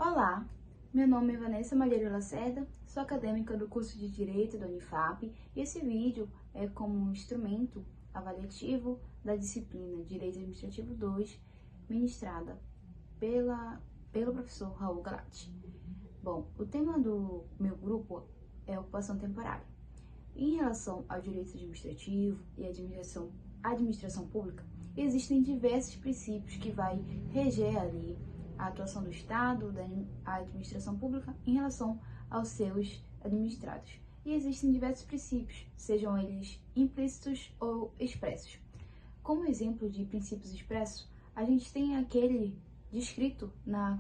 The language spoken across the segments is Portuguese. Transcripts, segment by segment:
Olá, meu nome é Vanessa Malheiro Lacerda, sou acadêmica do curso de Direito da Unifap e esse vídeo é como um instrumento avaliativo da disciplina Direito Administrativo 2, ministrada pelo professor Raul Galati. Bom, o tema do meu grupo é ocupação temporária. Em relação ao direito administrativo e administração pública, existem diversos princípios que vai reger ali a atuação do Estado, da administração pública, em relação aos seus administrados. E existem diversos princípios, sejam eles implícitos ou expressos. Como exemplo de princípios expressos, a gente tem aquele descrito na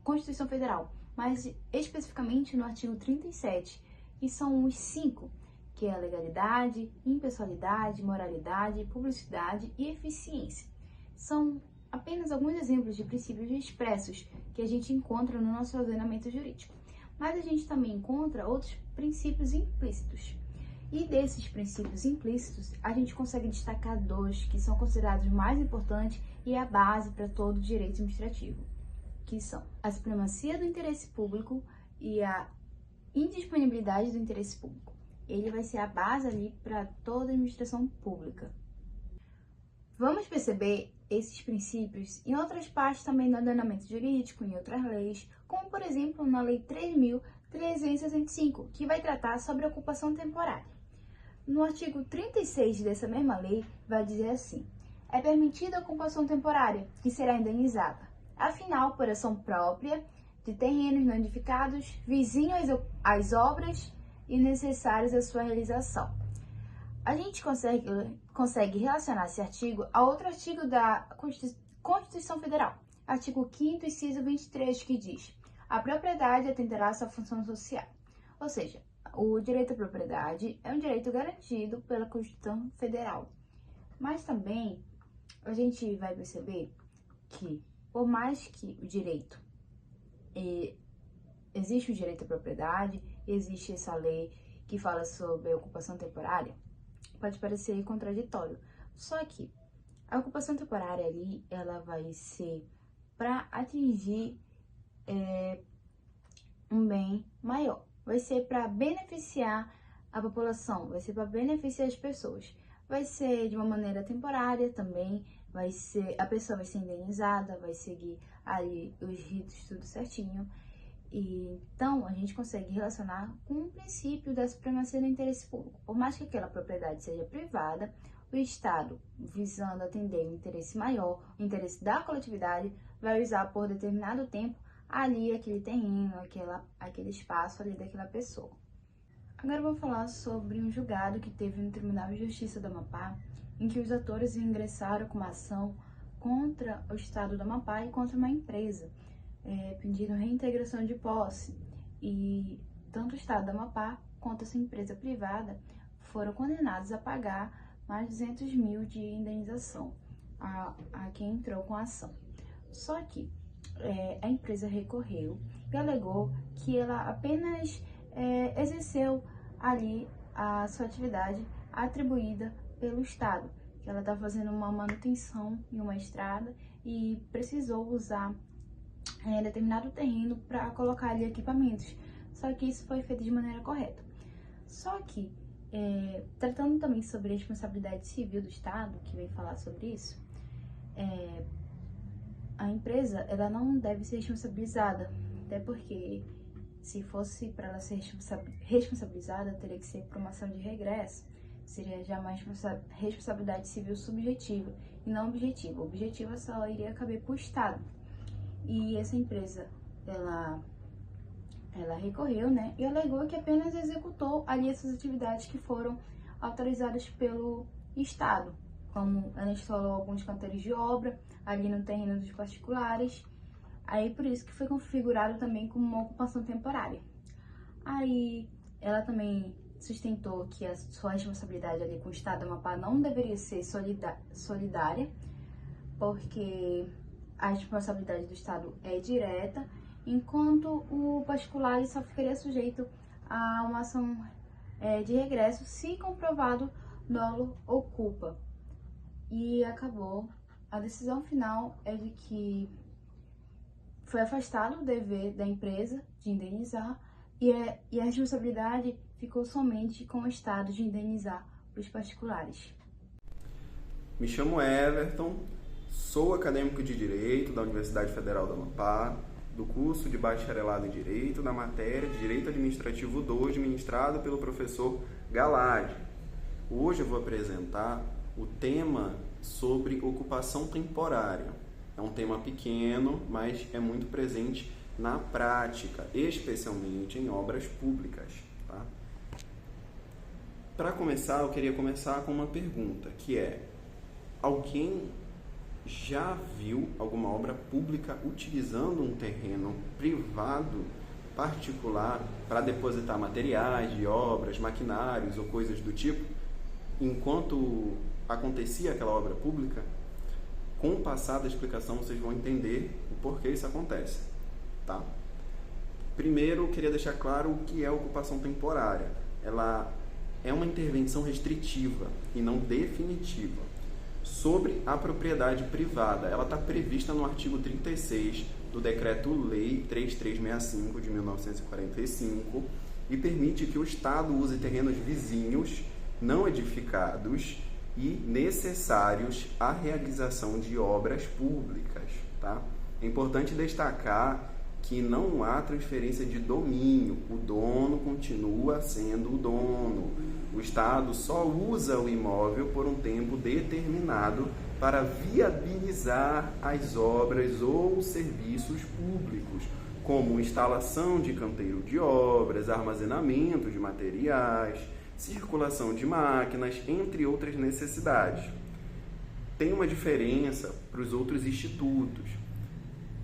Constituição Federal, mas especificamente no artigo 37, que são os 5, que é a legalidade, impessoalidade, moralidade, publicidade e eficiência. São apenas alguns exemplos de princípios expressos que a gente encontra no nosso ordenamento jurídico. Mas a gente também encontra outros princípios implícitos. E desses princípios implícitos, a gente consegue destacar dois que são considerados mais importantes e a base para todo o direito administrativo, que são a supremacia do interesse público e a indisponibilidade do interesse público. Ele vai ser a base ali para toda a administração pública. Vamos perceber esses princípios em outras partes também do ordenamento jurídico, em outras leis, como por exemplo na Lei 3.365, que vai tratar sobre a ocupação temporária. No artigo 36 dessa mesma lei, vai dizer assim: é permitida a ocupação temporária, que será indenizada, afinal, por ação própria, de terrenos não edificados, vizinhos às obras e necessários à sua realização. A gente consegue relacionar esse artigo a outro artigo da Constituição Federal, artigo 5º, inciso 23, que diz: a propriedade atenderá à sua função social. Ou seja, o direito à propriedade é um direito garantido pela Constituição Federal. Mas também a gente vai perceber que, por mais que o direito existe o direito à propriedade, existe essa lei que fala sobre a ocupação temporária, pode parecer contraditório. Só que a ocupação temporária ali, ela vai ser para atingir um bem maior. Vai ser para beneficiar a população, vai ser para beneficiar as pessoas. Vai ser de uma maneira temporária também, a pessoa vai ser indenizada, vai seguir ali os ritos tudo certinho. E, então, a gente consegue relacionar com o princípio da supremacia do interesse público. Por mais que aquela propriedade seja privada, o Estado, visando atender o interesse maior, o interesse da coletividade, vai usar por determinado tempo ali aquele terreno, aquele espaço ali daquela pessoa. Agora vamos falar sobre um julgado que teve no Tribunal de Justiça do Amapá, em que os atores ingressaram com uma ação contra o Estado do Amapá e contra uma empresa, pedindo reintegração de posse, e tanto o Estado do Amapá quanto essa empresa privada foram condenados a pagar mais de 200 mil de indenização a quem entrou com a ação. Só que a empresa recorreu e alegou que ela apenas exerceu ali a sua atividade atribuída pelo Estado, que ela estava fazendo uma manutenção em uma estrada e precisou usar determinado terreno para colocar ali equipamentos. Só que isso foi feito de maneira correta. Só que, tratando também sobre a responsabilidade civil do Estado, que vem falar sobre isso, a empresa ela não deve ser responsabilizada, até porque se fosse para ela ser responsabilizada, teria que ser por uma ação de regresso, seria já uma responsabilidade civil subjetiva e não objetiva. Objetiva só iria caber para o Estado. E essa empresa, ela recorreu, né, e alegou que apenas executou ali essas atividades que foram autorizadas pelo Estado, como ela instalou alguns canteiros de obra ali no terreno dos particulares, aí por isso que foi configurado também como uma ocupação temporária. Aí ela também sustentou que a sua responsabilidade ali com o Estado do Amapá não deveria ser solidária, porque a responsabilidade do Estado é direta, enquanto o particular só ficaria sujeito a uma ação de regresso se comprovado dolo ou culpa. E acabou. A decisão final é de que foi afastado o dever da empresa de indenizar e a responsabilidade ficou somente com o Estado de indenizar os particulares. Me chamo Everton, sou acadêmico de Direito da Universidade Federal do Amapá, do curso de Bacharelado em Direito, da matéria de Direito Administrativo 2, ministrado pelo professor Galade. Hoje eu vou apresentar o tema sobre ocupação temporária. É um tema pequeno, mas é muito presente na prática, especialmente em obras públicas. Tá? Para começar, eu queria começar com uma pergunta, que é: alguém já viu alguma obra pública utilizando um terreno privado particular para depositar materiais de obras, maquinários ou coisas do tipo, enquanto acontecia aquela obra pública? Com o passar da explicação, vocês vão entender o porquê isso acontece, tá? Primeiro, eu queria deixar claro o que é ocupação temporária. Ela é uma intervenção restritiva e não definitiva sobre a propriedade privada. Ela está prevista no artigo 36 do Decreto-Lei 3365 de 1945 e permite que o Estado use terrenos vizinhos não edificados e necessários à realização de obras públicas. Tá? É importante destacar que não há transferência de domínio, o dono continua sendo o dono. O Estado só usa o imóvel por um tempo determinado para viabilizar as obras ou serviços públicos, como instalação de canteiro de obras, armazenamento de materiais, circulação de máquinas, entre outras necessidades. Tem uma diferença para os outros institutos.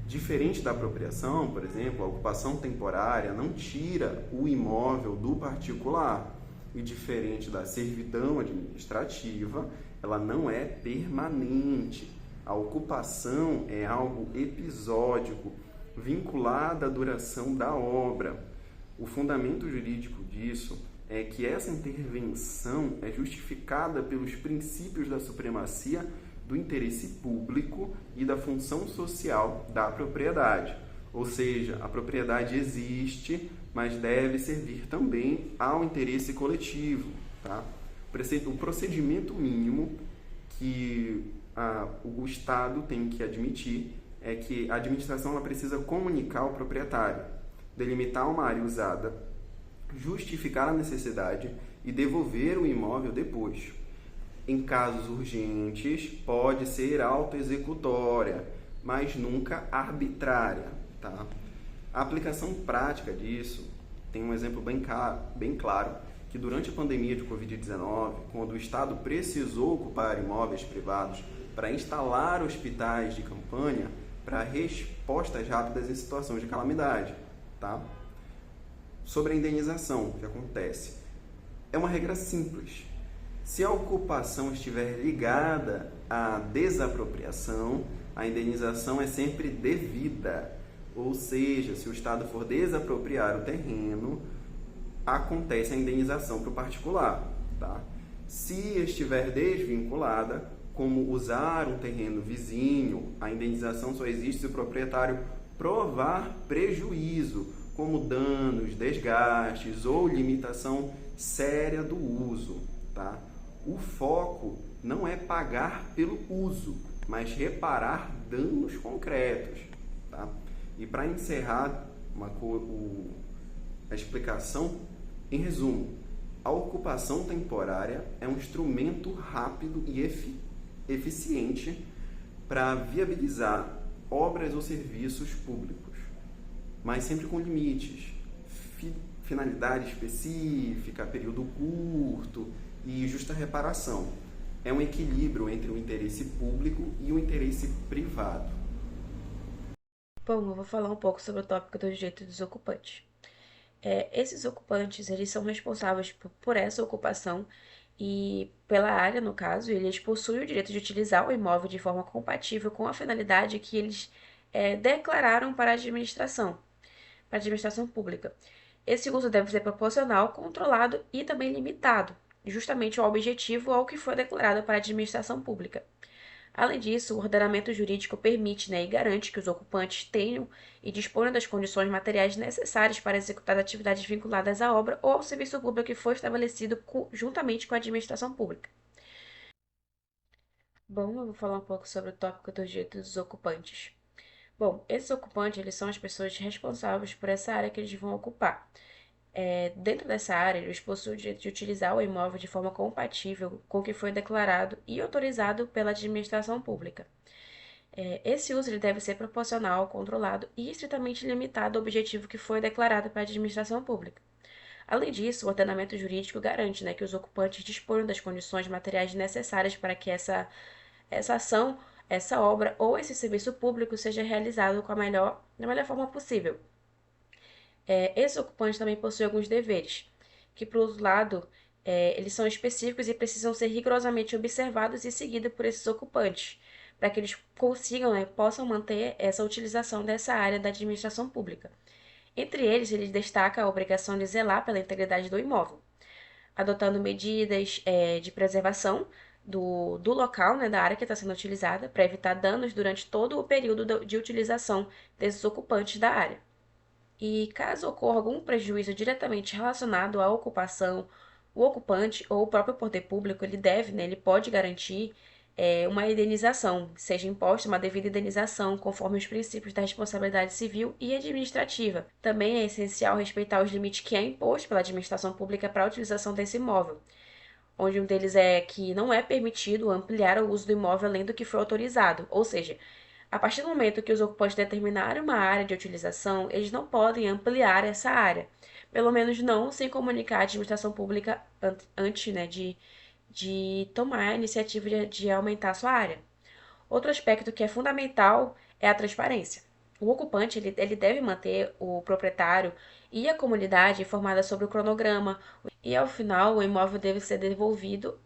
Diferente da apropriação, por exemplo, a ocupação temporária não tira o imóvel do particular. E diferente da servidão administrativa, ela não é permanente. A ocupação é algo episódico, vinculado à duração da obra. O fundamento jurídico disso é que essa intervenção é justificada pelos princípios da supremacia do interesse público e da função social da propriedade. Ou seja, a propriedade existe, mas deve servir também ao interesse coletivo. Tá? O procedimento mínimo que o Estado tem que admitir é que a administração ela precisa comunicar ao proprietário, delimitar uma área usada, justificar a necessidade e devolver o imóvel depois. Em casos urgentes, pode ser autoexecutória, mas nunca arbitrária. Tá? A aplicação prática disso tem um exemplo bem claro, que durante a pandemia de Covid-19, quando o Estado precisou ocupar imóveis privados para instalar hospitais de campanha para respostas rápidas em situações de calamidade. Tá? Sobre a indenização, o que acontece? É uma regra simples. Se a ocupação estiver ligada à desapropriação, a indenização é sempre devida. Ou seja, se o Estado for desapropriar o terreno, acontece a indenização para o particular. Tá? Se estiver desvinculada, como usar um terreno vizinho, a indenização só existe se o proprietário provar prejuízo, como danos, desgastes ou limitação séria do uso. Tá? O foco não é pagar pelo uso, mas reparar danos concretos. Tá? E para encerrar a explicação, em resumo, a ocupação temporária é um instrumento rápido e eficiente para viabilizar obras ou serviços públicos, mas sempre com limites, finalidade específica, período curto e justa reparação. É um equilíbrio entre o interesse público e o interesse privado. Bom, eu vou falar um pouco sobre o tópico do direito dos ocupantes. Esses ocupantes, eles são responsáveis por essa ocupação e pela área, no caso, eles possuem o direito de utilizar o imóvel de forma compatível com a finalidade que eles declararam para a administração pública. Esse uso deve ser proporcional, controlado e também limitado, justamente ao objetivo ou ao que foi declarado para a administração pública. Além disso, o ordenamento jurídico permite, né, e garante que os ocupantes tenham e disponham das condições materiais necessárias para executar atividades vinculadas à obra ou ao serviço público que foi estabelecido juntamente com a administração pública. Bom, eu vou falar um pouco sobre o tópico dos direitos dos ocupantes. Bom, esses ocupantes, eles são as pessoas responsáveis por essa área que eles vão ocupar. Dentro dessa área, eles possuem o direito de utilizar o imóvel de forma compatível com o que foi declarado e autorizado pela administração pública. Esse uso ele deve ser proporcional, controlado e estritamente limitado ao objetivo que foi declarado pela administração pública. Além disso, o ordenamento jurídico garante, né, que os ocupantes disponham das condições materiais necessárias para que essa ação, essa obra ou esse serviço público seja realizado da melhor forma possível. Esses ocupantes também possuem alguns deveres, que, por outro lado, eles são específicos e precisam ser rigorosamente observados e seguidos por esses ocupantes, para que eles consigam, né, possam manter essa utilização dessa área da administração pública. Entre eles destaca a obrigação de zelar pela integridade do imóvel, adotando medidas de preservação do local, né, da área que está sendo utilizada, para evitar danos durante todo o período de utilização desses ocupantes da área. E caso ocorra algum prejuízo diretamente relacionado à ocupação, o ocupante ou o próprio poder público, ele deve, né, ele pode garantir uma indenização, seja imposta uma devida indenização, conforme os princípios da responsabilidade civil e administrativa. Também é essencial respeitar os limites que é imposto pela administração pública para a utilização desse imóvel, onde um deles é que não é permitido ampliar o uso do imóvel além do que foi autorizado, ou seja, a partir do momento que os ocupantes determinarem uma área de utilização, eles não podem ampliar essa área, pelo menos não sem comunicar à administração pública antes, né, de tomar a iniciativa de aumentar a sua área. Outro aspecto que é fundamental é a transparência. O ocupante ele deve manter o proprietário e a comunidade informada sobre o cronograma e, ao final, o imóvel deve ser devolvido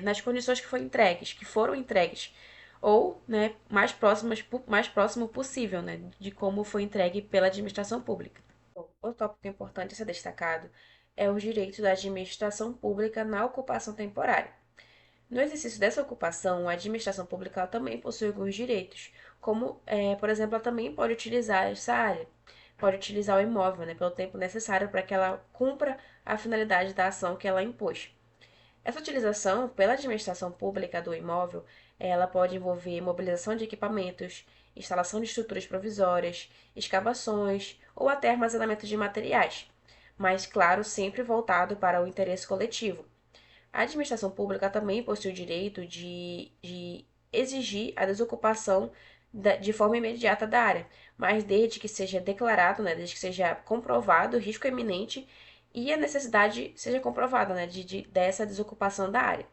nas condições que foram entregues, ou, né, mais próximo possível, né, de como foi entregue pela administração pública. Bom, outro tópico importante a ser destacado é os direitos da administração pública na ocupação temporária. No exercício dessa ocupação, a administração pública também possui alguns direitos, como, por exemplo, ela também pode utilizar essa área, pode utilizar o imóvel, né, pelo tempo necessário para que ela cumpra a finalidade da ação que ela impôs. Essa utilização pela administração pública do imóvel, ela pode envolver mobilização de equipamentos, instalação de estruturas provisórias, escavações ou até armazenamento de materiais, mas, claro, sempre voltado para o interesse coletivo. A administração pública também possui o direito de exigir a desocupação de forma imediata da área, mas desde que seja declarado, né, desde que seja comprovado o risco iminente e a necessidade seja comprovada, né, dessa desocupação da área.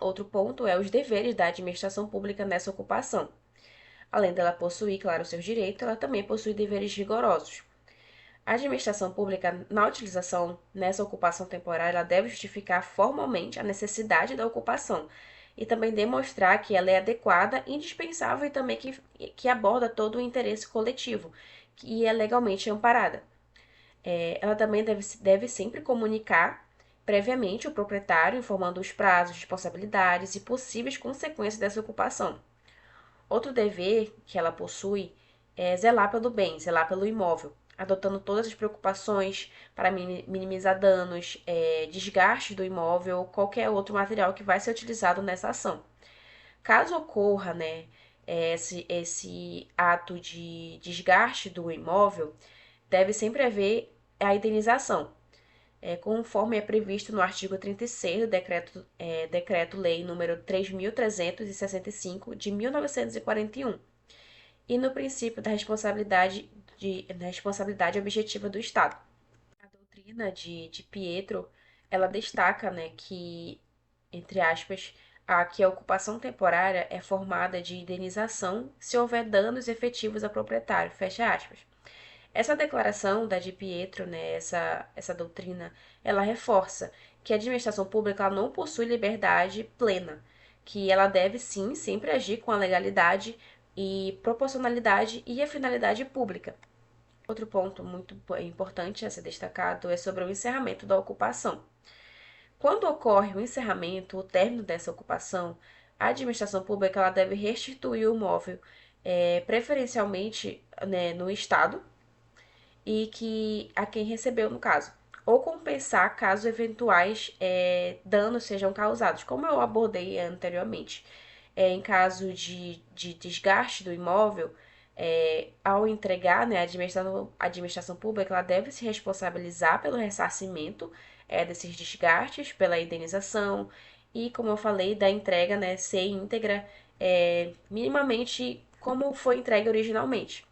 Outro ponto é os deveres da administração pública nessa ocupação. Além dela possuir, claro, seus direitos, ela também possui deveres rigorosos. A administração pública, na utilização nessa ocupação temporária, ela deve justificar formalmente a necessidade da ocupação e também demonstrar que ela é adequada, indispensável e também que aborda todo o interesse coletivo e é legalmente amparada. Ela também deve sempre comunicar previamente o proprietário, informando os prazos, responsabilidades e possíveis consequências dessa ocupação. Outro dever que ela possui é zelar pelo bem, zelar pelo imóvel, adotando todas as preocupações para minimizar danos, desgaste do imóvel ou qualquer outro material que vai ser utilizado nessa ação. Caso ocorra, né, esse ato de desgaste do imóvel, deve sempre haver a indenização, conforme é previsto no artigo 36 do Decreto-Lei número 3.365, de 1941, e no princípio da responsabilidade objetiva do Estado. A doutrina de Pietro, ela destaca, né, que, entre aspas, que a ocupação temporária é formada de indenização se houver danos efetivos ao proprietário, fecha aspas. Essa declaração da de Pietro, né, essa doutrina, ela reforça que a administração pública ela não possui liberdade plena, que ela deve sim sempre agir com a legalidade e proporcionalidade e a finalidade pública. Outro ponto muito importante a ser destacado é sobre o encerramento da ocupação. Quando ocorre o encerramento, o término dessa ocupação, a administração pública ela deve restituir o imóvel, preferencialmente, né, no Estado, e que a quem recebeu, no caso, ou compensar caso eventuais danos sejam causados, como eu abordei anteriormente. Em caso de desgaste do imóvel, ao entregar, né, a administração pública ela deve se responsabilizar pelo ressarcimento desses desgastes, pela indenização e, como eu falei, da entrega, né, ser íntegra, minimamente como foi entregue originalmente.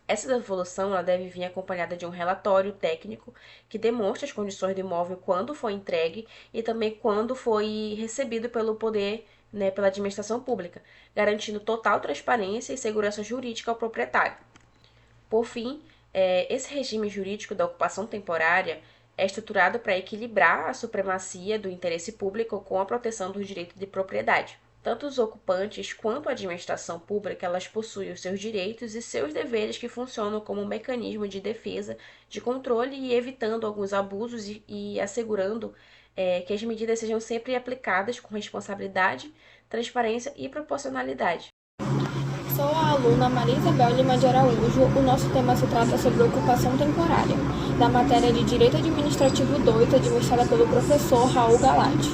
Essa devolução ela deve vir acompanhada de um relatório técnico que demonstre as condições do imóvel quando foi entregue e também quando foi recebido pelo poder, né, pela administração pública, garantindo total transparência e segurança jurídica ao proprietário. Por fim, esse regime jurídico da ocupação temporária é estruturado para equilibrar a supremacia do interesse público com a proteção do direito de propriedade. Tanto os ocupantes quanto a administração pública, elas possuem os seus direitos e seus deveres que funcionam como um mecanismo de defesa, de controle e evitando alguns abusos e assegurando que as medidas sejam sempre aplicadas com responsabilidade, transparência e proporcionalidade. Sou a aluna Maria Isabel Lima de Araújo. O nosso tema se trata sobre ocupação temporária, da matéria de Direito Administrativo 2, administrada pelo professor Raul Galati.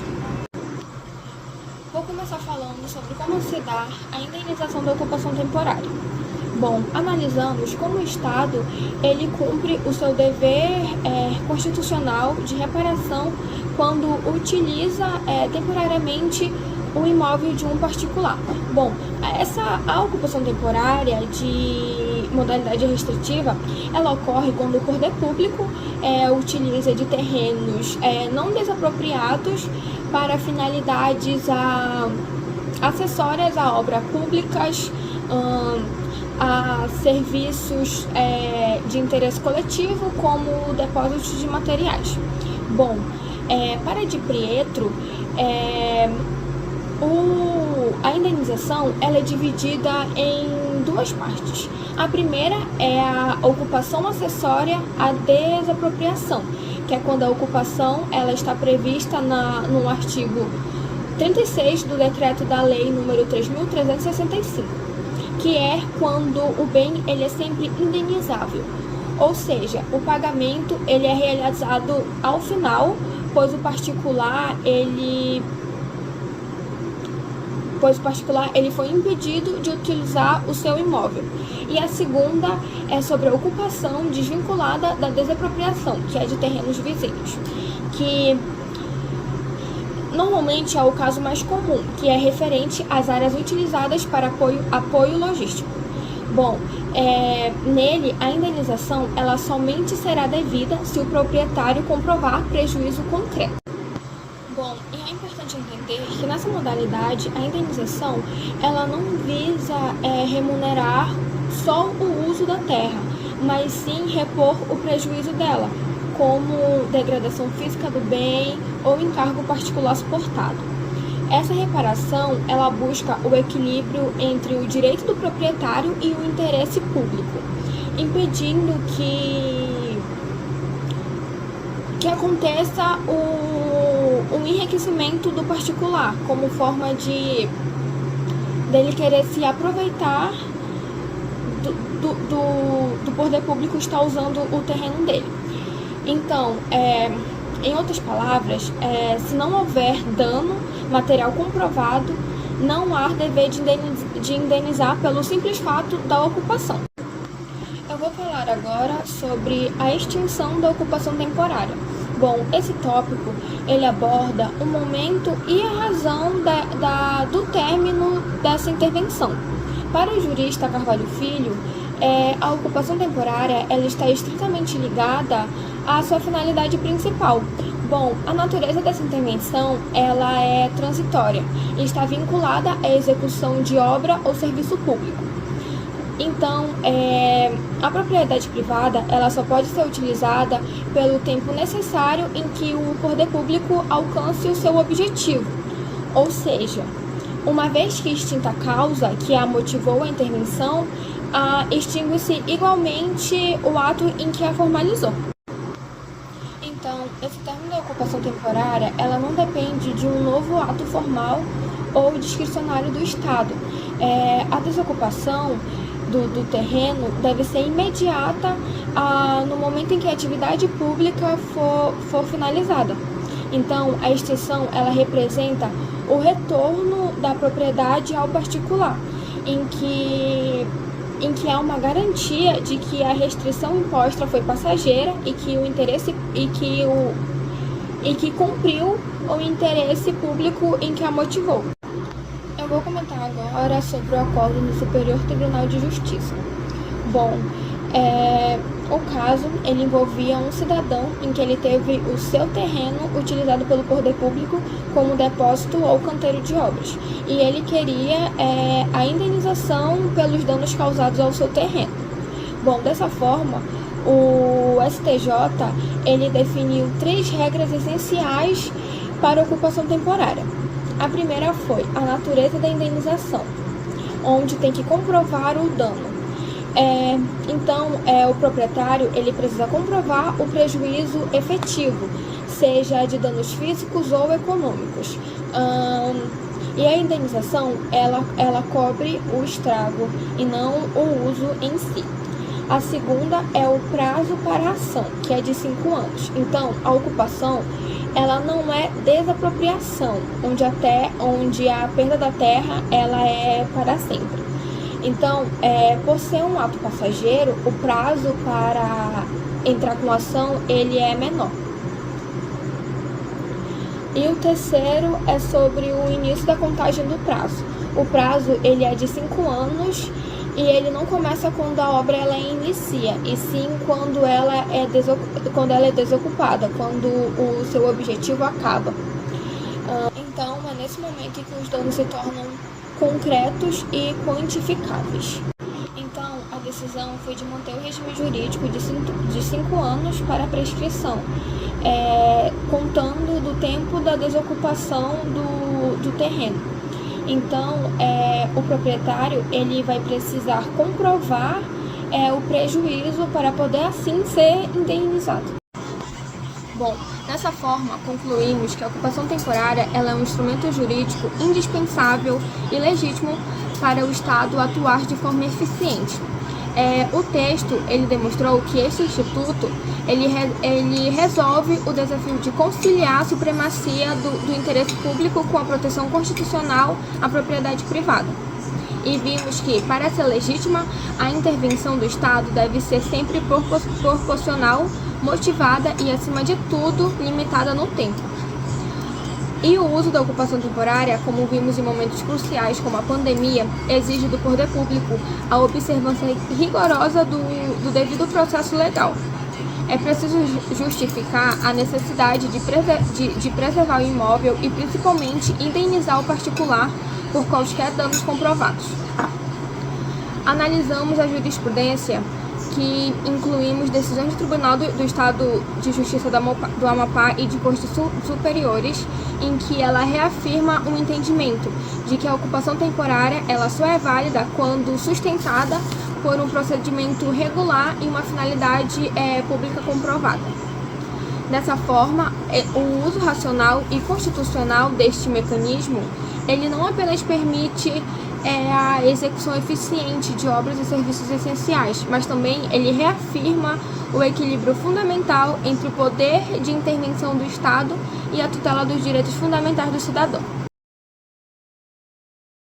Vou começar falando sobre como se dá a indenização da ocupação temporária. Bom, analisamos como o Estado ele cumpre o seu dever constitucional de reparação quando utiliza temporariamente o imóvel de um particular. Bom, a ocupação temporária de modalidade restritiva, ela ocorre quando o poder público utiliza de terrenos não desapropriados para finalidades acessórias a obras públicas, a serviços de interesse coletivo, como depósitos de materiais. Bom, para de Pietro, a indenização ela é dividida em duas partes. A primeira é a ocupação acessória à desapropriação, que é quando a ocupação ela está prevista no artigo 36 do decreto da lei número 3.365, que é quando o bem ele é sempre indenizável, ou seja, o pagamento ele é realizado ao final, pois o particular ele foi impedido de utilizar o seu imóvel. E a segunda é sobre a ocupação desvinculada da desapropriação, que é de terrenos vizinhos, que normalmente é o caso mais comum, que é referente às áreas utilizadas para apoio logístico. Bom, nele a indenização ela somente será devida se o proprietário comprovar prejuízo concreto. Bom, e é importante entender que nessa modalidade a indenização ela não visa remunerar só o uso da terra, mas sim repor o prejuízo dela, como degradação física do bem ou encargo particular suportado. Essa reparação ela busca o equilíbrio entre o direito do proprietário e o interesse público, impedindo que aconteça um enriquecimento do particular, como forma dele querer se aproveitar do poder público estar usando o terreno dele. Então, em outras palavras, se não houver dano material comprovado, não há dever de indenizar pelo simples fato da ocupação. Eu vou falar agora sobre a extinção da ocupação temporária. Bom, esse tópico ele aborda o momento e a razão do término dessa intervenção. Para o jurista Carvalho Filho, a ocupação temporária ela está estritamente ligada à sua finalidade principal. Bom, a natureza dessa intervenção ela é transitória e está vinculada à execução de obra ou serviço público. Então, a propriedade privada ela só pode ser utilizada pelo tempo necessário em que o poder público alcance o seu objetivo. Ou seja, uma vez que extinta a causa que a motivou a intervenção, extingue-se igualmente o ato em que a formalizou. Então, esse término da ocupação temporária ela não depende de um novo ato formal ou discricionário do Estado. A desocupação do terreno deve ser imediata no momento em que a atividade pública for finalizada. Então, a extinção ela representa o retorno da propriedade ao particular, em que há uma garantia de que a restrição imposta foi passageira e que o interesse e que cumpriu o interesse público em que a motivou. Eu vou comentar agora sobre o acordo no Superior Tribunal de Justiça. Bom, o caso ele envolvia um cidadão em que ele teve o seu terreno utilizado pelo poder público como depósito ou canteiro de obras, e ele queria a indenização pelos danos causados ao seu terreno. Bom, dessa forma, o STJ ele definiu 3 regras essenciais para a ocupação temporária. A primeira foi a natureza da indenização, onde tem que comprovar o dano. Então, o proprietário ele precisa comprovar o prejuízo efetivo, seja de danos físicos ou econômicos. E a indenização ela cobre o estrago e não o uso em si. A segunda é o prazo para a ação, que é de 5 anos. Então, a ocupação ela não é desapropriação, onde a perda da terra ela é para sempre. Então, por ser um ato passageiro, o prazo para entrar com a ação ele é menor. E o terceiro é sobre o início da contagem do prazo. O prazo ele é de 5 anos e ele não começa quando a obra ela inicia, e sim quando ela é desocupada, quando o seu objetivo acaba. Então, é nesse momento em que os danos se tornam concretos e quantificáveis. Então, a decisão foi de manter o regime jurídico de 5 anos para a prescrição, contando do tempo da desocupação do terreno. Então, o proprietário ele vai precisar comprovar o prejuízo para poder assim ser indenizado. Bom, dessa forma, concluímos que a ocupação temporária ela é um instrumento jurídico indispensável e legítimo para o Estado atuar de forma eficiente. O texto ele demonstrou que esse instituto ele resolve o desafio de conciliar a supremacia do interesse público com a proteção constitucional à propriedade privada. E vimos que, para ser legítima, a intervenção do Estado deve ser sempre proporcional, motivada e, acima de tudo, limitada no tempo. E o uso da ocupação temporária, como vimos em momentos cruciais como a pandemia, exige do poder público a observância rigorosa do devido processo legal. É preciso justificar a necessidade de preservar o imóvel e, principalmente, indenizar o particular por quaisquer danos comprovados. Analisamos a jurisprudência que incluímos decisões do Tribunal do Estado de Justiça do Amapá e de Cortes Superiores, em que ela reafirma o entendimento de que a ocupação temporária ela só é válida quando sustentada por um procedimento regular e uma finalidade pública comprovada. Dessa forma, o uso racional e constitucional deste mecanismo, ele não apenas permite a execução eficiente de obras e serviços essenciais, mas também ele reafirma o equilíbrio fundamental entre o poder de intervenção do Estado e a tutela dos direitos fundamentais do cidadão.